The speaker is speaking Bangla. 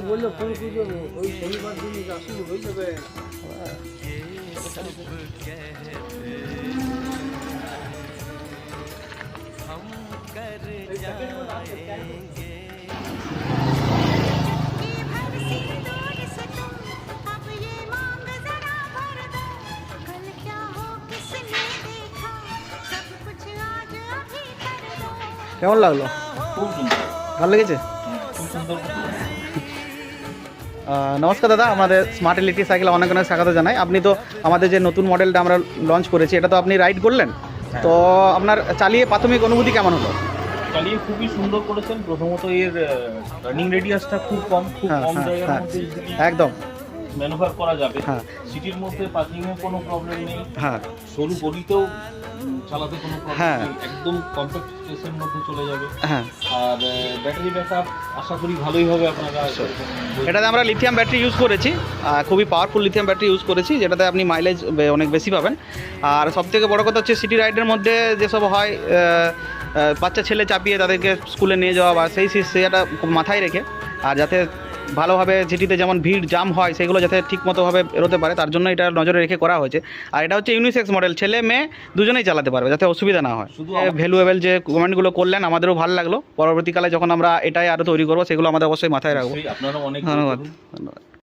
বললো ফোন করবো ওই শনিবার দিন আসলে হয়ে যাবে। কেমন লাগলো? খুব সুন্দর, ভালো লেগেছে? খুব সুন্দর। নমস্কার দাদা, আমাদের স্মার্ট ইলেকট্রিক সাইকেল অনেক অনেক স্বাগত জানাই। আপনি তো আমাদের যে নতুন মডেলটা আমরা লঞ্চ করেছি এটা তো আপনি রাইড করলেন, তো আপনার চালিয়ে প্রাথমিক অনুভূতি কেমন হলো? চালিয়ে খুবই সুন্দর করেছেন। প্রথমত এর রানিং রেডিয়াসটা খুব কম, খুব হ্যাঁ, কম হ্যাঁ, জায়গার হ্যাঁ, মধ্যে একদম। ম্যানুভার করা যাবে। হ্যাঁ। সিটির মধ্যে পার্কিংয়ে কোনো প্রবলেম নেই, হ্যাঁ, সরু গলিতেও চালাতে কোনো প্রবলেম হ্যাঁ। নেই, একদম কম্প্যাক্ট স্পেসের মধ্যে চলে যাবে। হ্যাঁ। আর ব্যাটারি ব্যাকআপ আশা করি ভালোই হবে আপনারা। এটাতে আমরা লিথিয়াম ব্যাটারি ইউজ করেছি, খুবই পাওয়ারফুল লিথিয়াম ব্যাটারি ইউজ করেছি, যেটাতে আপনি মাইলেজ অনেক বেশি পাবেন। আর সবথেকে বড় কথা হচ্ছে সিটি রাইডের মধ্যে যেসব হয় বাচ্চা ছেলে চাপিয়ে তাদেরকে স্কুলে নিয়ে যাওয়া বা সেটা মাথায় রেখে, আর যাতে ভালোভাবে সিটিতে যেমন ভিড় জাম হয় সেগুলো যাতে ঠিকমতোভাবে এরোতে পারে তার জন্য এটা নজরে রেখে করা হয়েছে। আর এটা হচ্ছে ইউনিসেক্স মডেল, ছেলে মেয়ে দুজনেই চালাতে পারবে, যাতে অসুবিধা না হয়। ভ্যালুয়েবল যে কমেন্টগুলো করলেন আমাদেরও ভালো লাগলো। পরবর্তীকালে যখন আমরা এটাই আরও তৈরি করবো সেগুলো আমাদের অবশ্যই মাথায় রাখবো। আপনারা অনেক ধন্যবাদ।